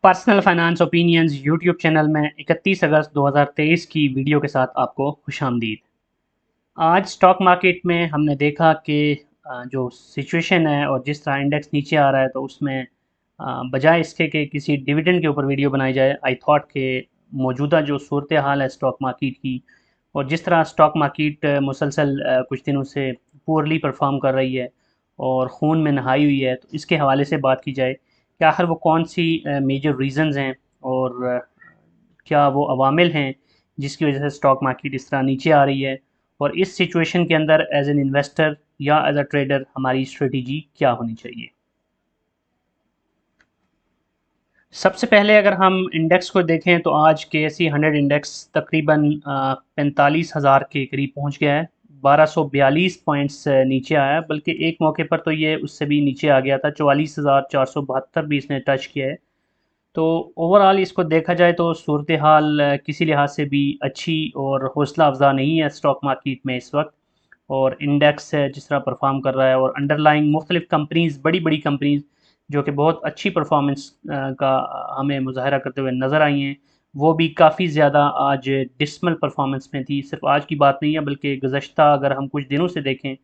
Personal finance opinions YouTube channel में 31 अगस्त 2023 की video के साथ आपको खुशामदीद। आज स्टॉक मार्केट में हमने देखा कि जो सिचुएशन है और जिस तरह इंडेक्स नीचे आ रहा है, तो उसमें बजाय इसके कि किसी डिविडेंड के ऊपर वीडियो बनाई जाए, आई थॉट कि मौजूदा जो सूरत हाल है स्टॉक मार्केट की, और जिस तरह स्टॉक मार्केट मुसलसल कुछ दिनों से पुअरली परफॉर्म कर रही है और खून में नहाई हुई है, तो इसके हवाले से बात की जाए कि आखिर वो कौन सी मेजर रीज़न्स हैं और क्या वो अवामिल हैं जिसकी वजह से स्टॉक मार्केट इस तरह नीचे आ रही है, और इस सिचुएशन के अंदर एज एन इन्वेस्टर या एज अ ट्रेडर हमारी स्ट्रेटजी क्या होनी चाहिए। सबसे पहले अगर हम इंडेक्स को देखें तो आज के एस सी 100 इंडेक्स तकरीबन 45,000 के करीब पहुंच गया है। 1242 पॉइंट्स नीचे आया है, बल्कि एक मौके पर तो ये उससे भी नीचे आ गया था, 44,472 भी इसने टच किया है। तो ओवरऑल इसको देखा जाए तो सूरत हाल किसी लिहाज से भी अच्छी और हौसला अफजा नहीं है स्टॉक मार्केट में इस वक्त। और इंडेक्स जिस तरह परफॉर्म कर रहा है और अंडरलाइंग मुख्तलिफ कंपनीज़, बड़ी बड़ी कंपनीज़ जो कि बहुत अच्छी परफॉर्मेंस का हमें मुजाहरा करते हुए नज़र आई हैं, वो भी काफ़ी ज़्यादा आज डिसमल परफॉर्मेंस में थी। सिर्फ आज की बात नहीं है, बल्कि गुज़श्ता अगर हम कुछ दिनों से देखें,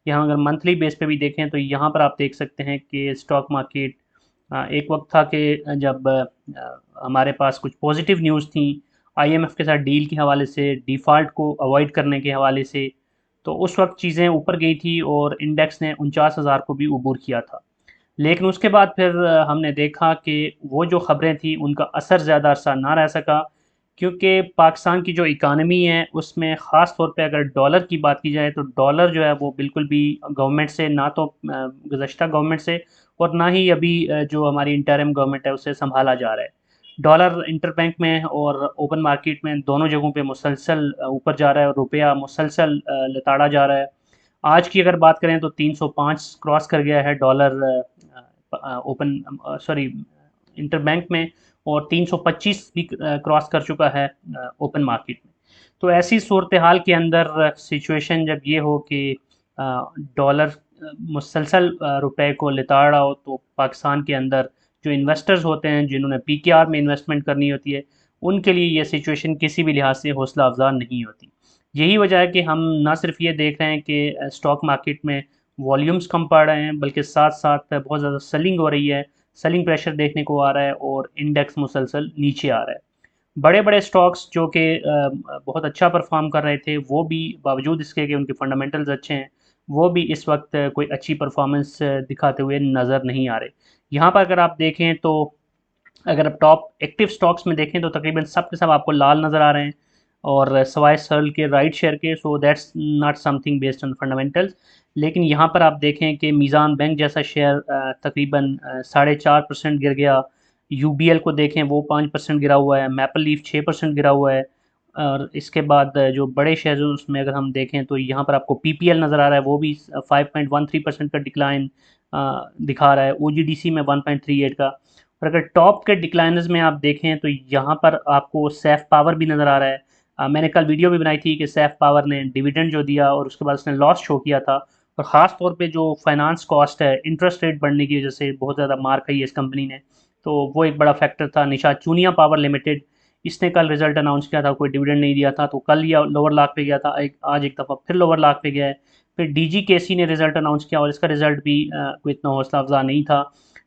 यहाँ अगर मंथली बेस पे भी देखें, तो यहाँ पर आप देख सकते हैं कि स्टॉक मार्केट एक वक्त था कि जब हमारे पास कुछ पॉजिटिव न्यूज़ थी आईएमएफ के साथ डील के हवाले से, डिफ़ॉल्ट को अवॉइड करने के हवाले से, तो उस वक्त चीज़ें ऊपर गई थी और इंडेक्स ने 49,000 को भी अबूर किया था। लेकिन उसके बाद फिर हमने देखा कि वो जो ख़बरें थी उनका असर ज़्यादा अरसा ना रह सका, क्योंकि पाकिस्तान की जो इकानमी है उसमें ख़ास तौर पे अगर डॉलर की बात की जाए, तो डॉलर जो है वो बिल्कुल भी गवर्नमेंट से ना तो गुज़श्ता गवर्नमेंट से और ना ही अभी जो हमारी इंटरिम गवर्नमेंट है उससे संभाला जा रहा है। डॉलर इंटरबैंक में और ओपन मार्केट में दोनों जगहों पे मुसलसल ऊपर जा रहा है और रुपया मुसलसल लताड़ा जा रहा है। आज की अगर बात करें तो 305 क्रॉस कर गया है डॉलर ओपन सॉरी इंटरबैंक में, और 325 भी क्रॉस कर चुका है ओपन मार्केट में। तो ऐसी सूरत हाल के अंदर सिचुएशन जब ये हो कि डॉलर मुसलसल रुपए को लिताड़ रहा हो, तो पाकिस्तान के अंदर जो इन्वेस्टर्स होते हैं जिन्होंने पीकेआर में इन्वेस्टमेंट करनी होती है, उनके लिए ये सिचुएशन किसी भी लिहाज से हौसला अफजा नहीं होती। यही वजह है कि हम ना सिर्फ ये देख रहे हैं कि स्टॉक मार्केट में वॉल्यूम्स कम पड़ रहे हैं, बल्कि साथ साथ बहुत ज़्यादा सेलिंग हो रही है, सेलिंग प्रेशर देखने को आ रहा है और इंडेक्स मुसलसल नीचे आ रहा है। बड़े बड़े स्टॉक्स जो कि बहुत अच्छा परफॉर्म कर रहे थे, वो भी बावजूद इसके कि उनके फंडामेंटल्स अच्छे हैं, वो भी इस वक्त कोई अच्छी परफॉर्मेंस दिखाते हुए नज़र नहीं आ रहे। यहाँ पर अगर आप देखें तो अगर आप टॉप एक्टिव स्टॉक्स में देखें तो तकरीबन सब के सब आपको लाल नज़र आ रहे हैं, और सवाए सर्ल के राइट शेयर के, so that's not something based on fundamentals. लेकिन यहाँ पर आप देखें कि मीज़ान बैंक जैसा शेयर तकरीबन 4.5% गिर गया। यूबीएल को देखें वो 5% गिरा हुआ है, मैपल लीफ 6% गिरा हुआ है। और इसके बाद जो बड़े शेयर हैं उसमें अगर हम देखें तो यहाँ पर आपको पीपीएल नज़र आ रहा है, वो भी 5.13% का डिक्लाइन दिखा रहा है, ओजीडीसी में 1.38 का। और अगर टॉप के डिक्लाइनर्स में आप देखें तो यहाँ पर आपको सैफ पावर भी नज़र आ रहा है। मैंने कल वीडियो भी बनाई थी कि सैफ पावर ने डिविडेंड जो दिया और उसके बाद उसने लॉस शो किया था, और ख़ास तौर पे जो फाइनेंस कॉस्ट है, इंटरेस्ट रेट बढ़ने की वजह से बहुत ज़्यादा मार खाई है इस कंपनी ने, तो वो एक बड़ा फैक्टर था। निशा चूनिया पावर लिमिटेड, इसने कल रिजल्ट अनाउंस किया था, कोई डिविडेंड नहीं दिया था, तो कल ये लोअर लाख पे गया था, आज एक दफ़ा फिर लोअर लाख पे गया है। फिर डीजीकेसी ने रिजल्ट अनाउंस किया और इसका रिजल्ट भी कोई इतना हौसला अफजा नहीं था।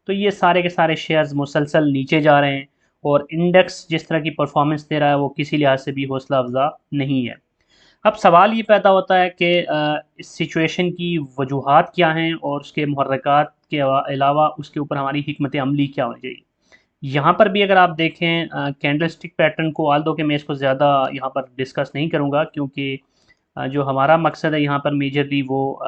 तो ये सारे के सारे शेयर्स मुसलसल नीचे जा रहे हैं, और इंडेक्स जिस तरह की परफॉर्मेंस दे रहा है वो किसी लिहाज से भी हौसला अफजा नहीं है। अब सवाल ये पैदा होता है कि इस सिचुएशन की वजूहात क्या हैं और उसके मुहर्रिकात के अलावा उसके ऊपर हमारी हिकमत अमली क्या होनी चाहिए। यहाँ पर भी अगर आप देखें कैंडल स्टिक पैटर्न को, आल दो कि मैं इसको ज़्यादा यहाँ पर डिस्कस नहीं करूँगा, क्योंकि जो हमारा मकसद है यहाँ पर मेजरली वो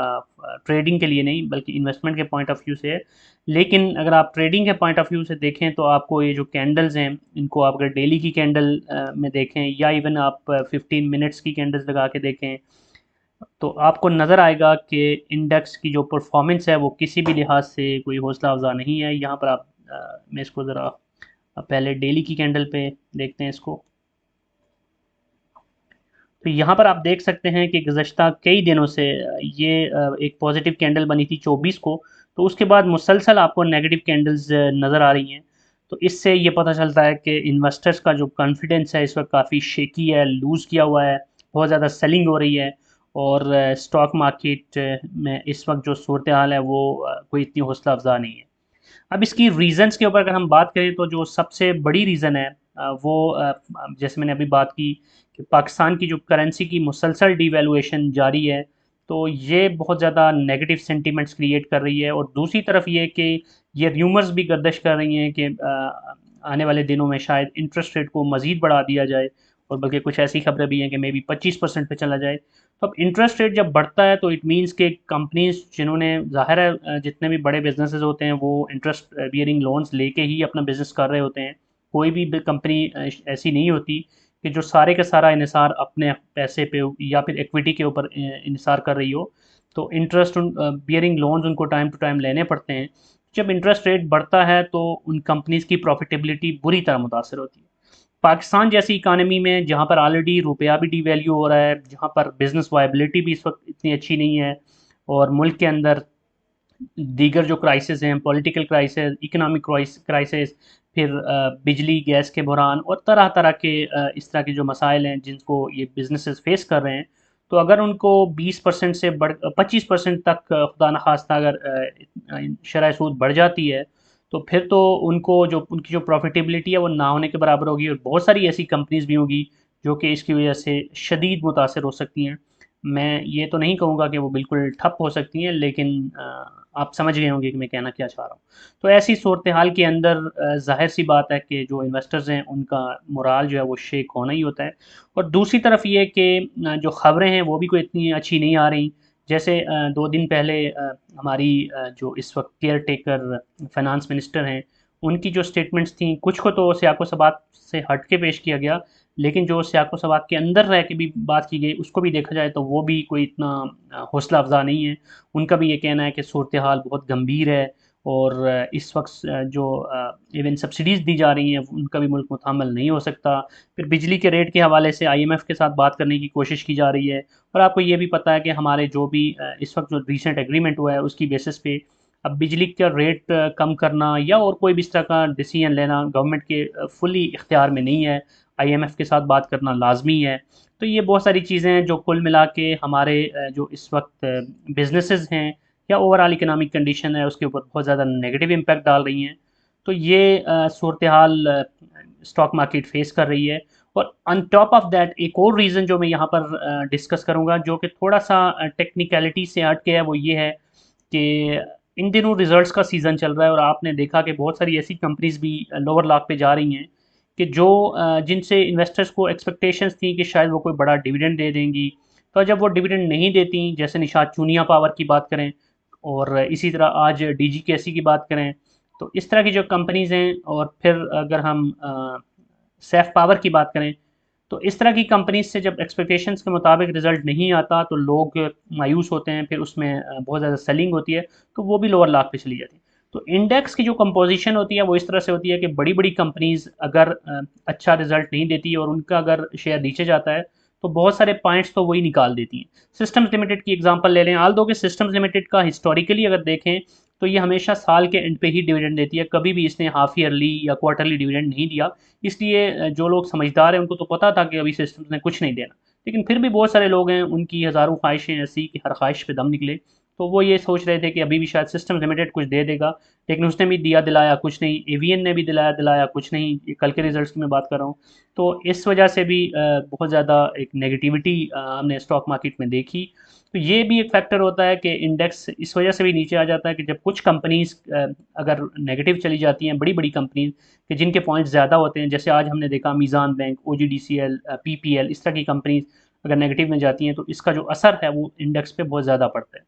ट्रेडिंग के लिए नहीं बल्कि इन्वेस्टमेंट के पॉइंट ऑफ व्यू से है। लेकिन अगर आप ट्रेडिंग के पॉइंट ऑफ व्यू से देखें तो आपको ये जो कैंडल्स हैं इनको आप अगर डेली की कैंडल में देखें या इवन आप 15 मिनट्स की कैंडल्स लगा के देखें, तो आपको नज़र आएगा कि इंडेक्स की जो परफॉर्मेंस है वो किसी भी लिहाज से कोई हौसला अफजा नहीं है। यहाँ पर आप मैं इसको ज़रा पहले डेली की कैंडल पे देखते हैं इसको। तो यहाँ पर आप देख सकते हैं कि गुज़श्ता कई दिनों से ये एक पॉजिटिव कैंडल बनी थी 24 को, तो उसके बाद मुसलसल आपको नेगेटिव कैंडल्स नज़र आ रही हैं। तो इससे ये पता चलता है कि इन्वेस्टर्स का जो कॉन्फिडेंस है इस वक्त काफ़ी शेकी है, लूज़ किया हुआ है, बहुत ज़्यादा सेलिंग हो रही है। और स्टॉक मार्केट में इस वक्त जो सूरत हाल है वो कोई इतनी हौसला अफजा नहीं है। अब इसकी रीज़न्स के ऊपर अगर हम बात करें तो जो सबसे बड़ी रीज़न है वो जैसे मैंने अभी बात की कि पाकिस्तान की जो करेंसी की मुसलसल डिवैल्यूएशन जारी है, तो ये बहुत ज़्यादा नेगेटिव सेंटिमेंट्स क्रिएट कर रही है। और दूसरी तरफ ये कि ये र्यूमर्स भी गर्दिश कर रही हैं कि आने वाले दिनों में शायद इंटरेस्ट रेट को मज़ीद बढ़ा दिया जाए, और बल्कि कुछ ऐसी खबरें भी हैं कि मे बी 25% पे चला जाए। तो अब इंटरेस्ट रेट जब बढ़ता है तो इट मीन्स कि कंपनीज जिन्होंने ज़ाहिर है जितने भी बड़े बिजनेसेस होते हैं वो इंटरेस्ट बियरिंग लोन्स लेके ही अपना बिजनेस कर रहे होते हैं। कोई भी कंपनी ऐसी नहीं होती कि जो सारे का सारा इन्हिसार अपने पैसे पे या फिर इक्विटी के ऊपर इन्हिसार कर रही हो। तो इंटरेस्ट बियरिंग लोन्स उनको टाइम टू टाइम लेने पड़ते हैं। जब इंटरेस्ट रेट बढ़ता है तो उन कंपनीज की प्रॉफिटेबिलिटी बुरी तरह मुतासर होती है। पाकिस्तान जैसी इकानमी में जहाँ पर ऑलरेडी रुपया भी डिवैल्यू हो रहा है, जहाँ पर बिजनेस वायबिलिटी भी इस वक्त इतनी अच्छी नहीं है, और मुल्क के अंदर दीगर जो क्राइसिस हैं, पॉलिटिकल क्राइसिस, इकोनॉमिक क्राइसिस, फिर बिजली गैस के बहरान और तरह तरह के इस तरह के जो मसाइल हैं जिनको ये बिजनेसेस फेस कर रहे हैं, तो अगर उनको 20% से बढ़ 25% तक खुदा न खास्ता अगर शरह सूद बढ़ जाती है, तो फिर तो उनको जो उनकी जो प्रॉफिटेबिलिटी है वो ना होने के बराबर होगी, और बहुत सारी ऐसी कंपनीज भी होगी जो कि इसकी वजह से शदीद मुतासर हो सकती हैं। मैं ये तो नहीं कहूँगा कि वो बिल्कुल ठप हो सकती हैं, लेकिन आप समझ गए होंगे कि मैं कहना क्या चाह रहा हूँ। तो ऐसी सूरत हाल के अंदर ज़ाहिर सी बात है कि जो इन्वेस्टर्स हैं उनका मोराल जो है वो शेक होना ही होता है। और दूसरी तरफ ये कि जो ख़बरें हैं वो भी कोई इतनी अच्छी नहीं आ रही। जैसे 2 दिन पहले हमारी जो इस वक्त केयर टेकर फाइनेंस मिनिस्टर हैं, उनकी जो स्टेटमेंट्स थी कुछ को तो सियाको सबात से हट के पेश किया गया, लेकिन जो सियाको सवात के अंदर रह के भी बात की गई उसको भी देखा जाए तो वो भी कोई इतना हौसला अफ़ज़ा नहीं है। उनका भी ये कहना है कि सूरत हाल बहुत गंभीर है, और इस वक्त जो इवन सब्सिडीज़ दी जा रही हैं उनका भी मुल्क मुतहम्मल नहीं हो सकता। फिर बिजली के रेट के हवाले से IMF के साथ बात करने की कोशिश की जा रही है। और आपको ये भी पता है कि हमारे जो भी इस वक्त जो रिसेंट एग्रीमेंट हुआ है उसकी बेसिस पे अब बिजली का रेट कम करना या और कोई भी इस तरह का डिसीजन लेना गवर्नमेंट के फुली इख्तियार में नहीं है। IMF के साथ बात करना लाजमी है। तो ये बहुत सारी चीज़ें हैं जो कुल मिला के हमारे जो इस वक्त बिजनेसेस हैं या ओवरऑल इकोनॉमिक कंडीशन है उसके ऊपर बहुत ज़्यादा नेगेटिव इम्पैक्ट डाल रही हैं। तो ये सूरत हाल स्टॉक मार्केट फेस कर रही है। और ऑन टॉप ऑफ दैट एक और रीज़न जो मैं यहाँ पर डिस्कस करूँगा जो कि थोड़ा सा टेक्निकलिटी से हट के है, वो ये है कि इन दिनों रिजल्ट्स का सीज़न चल रहा है, और आपने देखा कि बहुत सारी ऐसी कंपनीज भी लोअर लॉक पे जा रही हैं कि जो जिनसे इन्वेस्टर्स को एक्सपेक्टेशंस थी कि शायद वो कोई बड़ा डिविडेंड दे देंगी। तो जब वो डिविडेंड नहीं देती, जैसे निशात चूनिया पावर की बात करें और इसी तरह आज DGKC की बात करें, तो इस तरह की जो कंपनीज़ हैं, और फिर अगर हम सैफ पावर की बात करें, तो इस तरह की कंपनीज से जब एक्सपेक्टेशंस के मुताबिक रिजल्ट नहीं आता तो लोग मायूस होते हैं, फिर उसमें बहुत ज़्यादा सेलिंग होती है, तो वो भी लोअर लाख पे चली जाती है। तो इंडेक्स की जो कंपोजिशन होती है वो इस तरह से होती है कि बड़ी बड़ी कंपनीज अगर अच्छा रिजल्ट नहीं देती और उनका अगर शेयर नीचे जाता है तो बहुत सारे पॉइंट्स तो वही निकाल देती हैं। सिस्टम्स लिमिटेड की एग्जांपल ले लें, आल दो कि सिस्टम्स लिमिटेड का हिस्टोरिकली अगर देखें तो ये हमेशा साल के एंड पे ही डिविडेंड देती है, कभी भी इसने हाफ ईयरली या क्वार्टरली डिविडेंड नहीं दिया। इसलिए जो लोग समझदार हैं उनको तो पता था कि अभी सिस्टम्स ने कुछ नहीं देना, लेकिन फिर भी बहुत सारे लोग हैं उनकी हज़ारों ख्वाहिशें ऐसी कि हर ख्वाहिश पे दम निकले, तो वो ये सोच रहे थे कि अभी भी शायद सिस्टम्स लिमिटेड कुछ दे देगा, लेकिन उसने भी दिया दिलाया कुछ नहीं। एवीएन ने भी दिलाया दिलाया कुछ नहीं, ये कल के रिजल्ट्स की मैं बात कर रहा हूँ। तो इस वजह से भी बहुत ज़्यादा एक नेगेटिविटी हमने स्टॉक मार्केट में देखी। तो ये भी एक फैक्टर होता है कि इंडेक्स इस वजह से भी नीचे आ जाता है कि जब कुछ कंपनीज अगर नेगेटिव चली जाती हैं, बड़ी बड़ी कंपनीज कि जिनके पॉइंट्स ज़्यादा होते हैं, जैसे आज हमने देखा मीज़ान बैंक, OGDCL, PPL, इस तरह की कंपनीज अगर नेगेटिव में जाती हैं तो इसका जो असर है वो इंडेक्स पे बहुत ज़्यादा पड़ता है।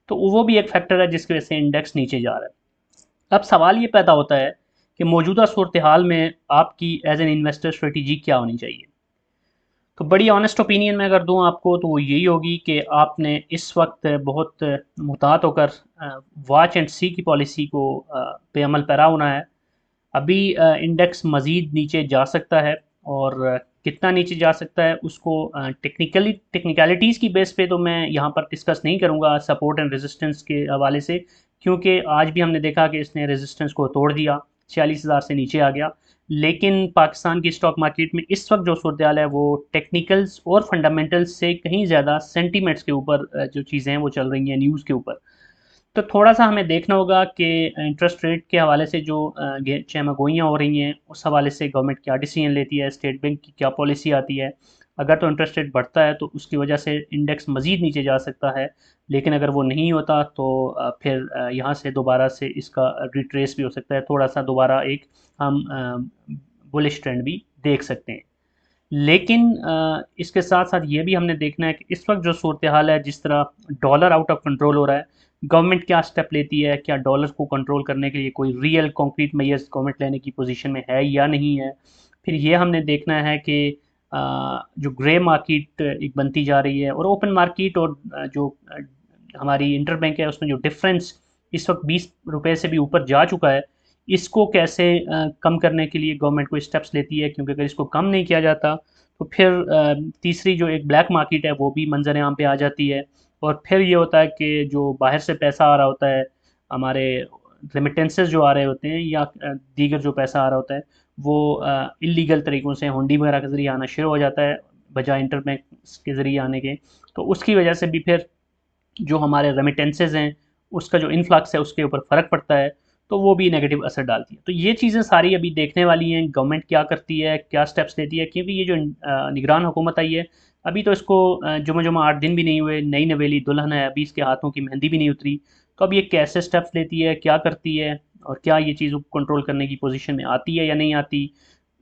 तो वो भी एक फैक्टर है जिसकी वजह से इंडेक्स नीचे जा रहा है। अब सवाल ये पैदा होता है कि मौजूदा सूरत हाल में आपकी एज एन इन्वेस्टर स्ट्रेटजी क्या होनी चाहिए। तो बड़ी ऑनेस्ट ओपिनियन में अगर दूं आपको तो वो यही होगी कि आपने इस वक्त बहुत मुहतात होकर वॉच एंड सी की पॉलिसी को पे अमल पैरा होना है। अभी इंडेक्स मज़ीद नीचे जा सकता है, और कितना नीचे जा सकता है उसको टेक्निकलिटीज़ की बेस पे तो मैं यहाँ पर डिस्कस नहीं करूँगा सपोर्ट एंड रेजिस्टेंस के हवाले से, क्योंकि आज भी हमने देखा कि इसने रेजिस्टेंस को तोड़ दिया। 46,000 से नीचे आ गया। लेकिन पाकिस्तान की स्टॉक मार्केट में इस वक्त जो सूरत हाल है वो टेक्निकल्स और फंडामेंटल्स से कहीं ज़्यादा सेंटीमेंट्स के ऊपर जो चीज़ें हैं वो चल रही हैं, न्यूज़ के ऊपर। तो थोड़ा सा हमें देखना होगा कि इंटरेस्ट रेट के हवाले से जो चहमगोइयाँ हो रही हैं उस हवाले से गवर्नमेंट क्या डिसीजन लेती है, स्टेट बैंक की क्या पॉलिसी आती है। अगर तो इंटरेस्ट रेट बढ़ता है तो उसकी वजह से इंडेक्स मज़ीद नीचे जा सकता है, लेकिन अगर वो नहीं होता तो फिर यहाँ से दोबारा से इसका रिट्रेस भी हो सकता है, थोड़ा सा दोबारा एक हम बुलिश ट्रेंड भी देख सकते हैं। लेकिन इसके साथ साथ ये भी हमने देखना है कि इस वक्त जो सूरत हाल है, जिस तरह डॉलर आउट ऑफ कंट्रोल हो रहा है, गवर्नमेंट क्या स्टेप लेती है, क्या डॉलर को कंट्रोल करने के लिए कोई रियल कॉन्क्रीट मेजर्स गवर्नमेंट लेने की पोजीशन में है या नहीं है। फिर ये हमने देखना है कि जो ग्रे मार्केट एक बनती जा रही है और ओपन मार्केट और जो हमारी इंटरबैंक है उसमें जो डिफरेंस इस वक्त 20 रुपये से भी ऊपर जा चुका है, इसको कैसे कम करने के लिए गवर्नमेंट को स्टेप्स लेती है, क्योंकि अगर इसको कम नहीं किया जाता तो फिर तीसरी जो एक ब्लैक मार्केट है वो भी मंजर आम पे आ जाती है। और फिर ये होता है कि जो बाहर से पैसा आ रहा होता है, हमारे रेमिटेंसेस जो आ रहे होते हैं या दीगर जो पैसा आ रहा होता है वो इलीगल तरीक़ों से हुंडी वगैरह के ज़रिए आना शुरू हो जाता है बजाय इंटरबैंक के ज़रिए आने के। तो उसकी वजह से भी फिर जो हमारे रेमिटेंसेज हैं उसका जो इन्फ्लक्स है उसके ऊपर फ़र्क पड़ता है, तो वो भी नेगेटिव असर डालती है। तो ये चीज़ें सारी अभी देखने वाली हैं, गवर्नमेंट क्या करती है, क्या स्टेप्स लेती है, क्योंकि ये जो निगरान हुकूमत आई है अभी तो इसको जुमा जुमा 8 दिन भी नहीं हुए, नई नवेली दुल्हन है, अभी इसके हाथों की मेहंदी भी नहीं उतरी। तो अब ये कैसे स्टेप्स लेती है, क्या करती है और क्या ये चीज़ों को कंट्रोल करने की पोजीशन में आती है या नहीं आती,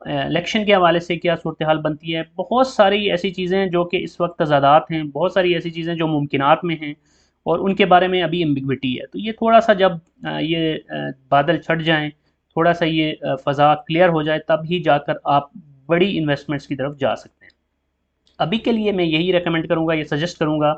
इलेक्शन के हवाले से क्या सूरत हाल बनती है, बहुत सारी ऐसी चीज़ें हैं जो कि इस वक्त तज़ादात हैं, बहुत सारी ऐसी चीज़ें जो मुमकिनात में हैं और उनके बारे में अभी एम्बिग्विटी है। तो ये थोड़ा सा जब ये बादल छट जाएं, थोड़ा सा ये फ़ज़ा क्लियर हो जाए, तब ही जाकर आप बड़ी इन्वेस्टमेंट्स की तरफ जा सकते हैं। अभी के लिए मैं यही रेकमेंड करूँगा, ये सजेस्ट करूँगा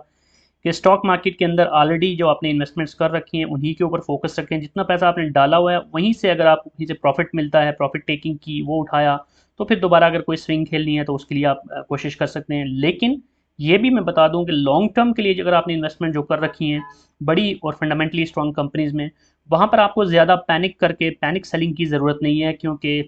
कि स्टॉक मार्केट के अंदर ऑलरेडी जो आपने इन्वेस्टमेंट्स कर रखी हैं उन्हीं के ऊपर फोकस रखें। जितना पैसा आपने डाला हुआ है वहीं से अगर आप कहीं से प्रॉफिट मिलता है, प्रॉफिट टेकिंग की वो उठाया, तो फिर दोबारा अगर कोई स्विंग खेलनी है तो उसके लिए आप कोशिश कर सकते हैं। लेकिन ये भी मैं बता दूं कि लॉन्ग टर्म के लिए अगर आपने इन्वेस्टमेंट जो कर रखी हैं बड़ी और फंडामेंटली स्ट्रॉन्ग कंपनीज़ में, वहाँ पर आपको ज़्यादा पैनिक करके पैनिक सेलिंग की ज़रूरत नहीं है, क्योंकि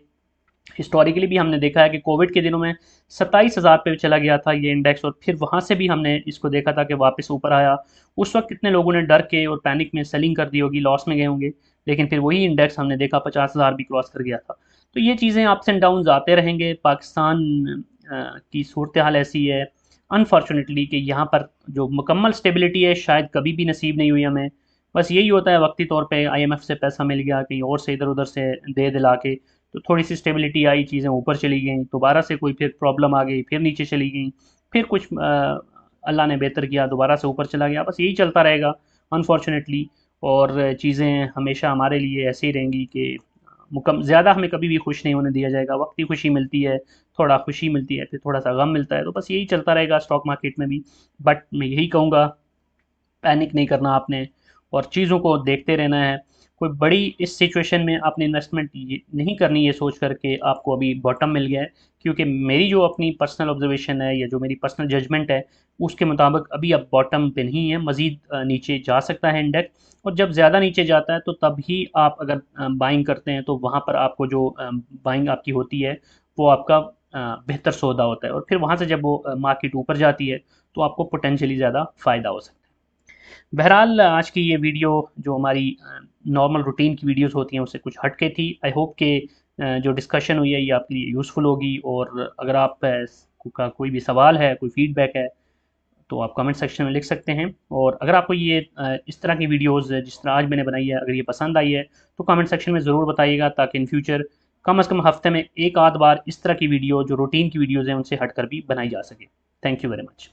हिस्टोरिकली भी हमने देखा है कि कोविड के दिनों में 27,000 पे चला गया था ये इंडेक्स और फिर वहाँ से भी हमने इसको देखा था कि वापस ऊपर आया। उस वक्त कितने लोगों ने डर के और पैनिक में सेलिंग कर दी होगी, लॉस में गए होंगे, लेकिन फिर वही इंडेक्स हमने देखा 50,000 भी क्रॉस कर गया था। तो ये चीज़ें अप्स एंड डाउन्स आते रहेंगे। पाकिस्तान की सूरत हाल ऐसी है अनफॉर्चुनेटली कि यहाँ पर जो मुकम्मल स्टेबिलिटी है शायद कभी भी नसीब नहीं हुई हमें। बस यही होता है वक्ती तौर पे IMF से पैसा मिल गया, कहीं और से इधर उधर से दे दिला के तो थोड़ी सी स्टेबिलिटी आई, चीज़ें ऊपर चली गई, दोबारा से कोई फिर प्रॉब्लम आ गई, फिर नीचे चली गई, फिर कुछ अल्लाह ने बेहतर किया, दोबारा से ऊपर चला गया। बस यही चलता रहेगा अनफॉर्चुनेटली। और चीज़ें हमेशा हमारे लिए ऐसे ही रहेंगी कि ज़्यादा हमें कभी भी खुश नहीं होने दिया जाएगा। वक्ती खुशी मिलती है, थोड़ा खुशी मिलती है, फिर थोड़ा सा गम मिलता है, तो बस यही चलता रहेगा स्टॉक मार्केट में भी। बट मैं यही कहूँगा, पैनिक नहीं करना आपने और चीज़ों को देखते रहना है। कोई बड़ी इस सिचुएशन में आपने इन्वेस्टमेंट नहीं करनी ये सोच कर के आपको अभी बॉटम मिल गया है, क्योंकि मेरी जो अपनी पर्सनल ऑब्जर्वेशन है या जो मेरी पर्सनल जजमेंट है उसके मुताबिक अभी अब बॉटम पे नहीं है, मज़ीद नीचे जा सकता है इंडेक्स। और जब ज़्यादा नीचे जाता है तो तब ही आप अगर बाइंग करते हैं तो वहाँ पर आपको जो बाइंग आपकी होती है वो आपका बेहतर सौदा होता है, और फिर वहाँ से जब वो मार्केट ऊपर जाती है तो आपको पोटेंशियली ज़्यादा फ़ायदा हो सकता है। बहरहाल आज की ये वीडियो जो हमारी नॉर्मल रूटीन की वीडियोस होती हैं उससे कुछ हट के थी। आई होप कि जो डिस्कशन हुई है ये आपके लिए यूज़फुल होगी। और अगर आप का कोई भी सवाल है, कोई फीडबैक है, तो आप कमेंट सेक्शन में लिख सकते हैं। और अगर आपको ये इस तरह की वीडियोस जिस तरह आज मैंने बनाई है अगर ये पसंद आई है तो कमेंट सेक्शन में ज़रूर बताइएगा, ताकि इन फ्यूचर कम अज़ कम हफ्ते में एक आध बार इस तरह की वीडियो जो रूटीन की वीडियोज़ हैं उनसे हट कर भी बनाई जा सके। Thank you very much.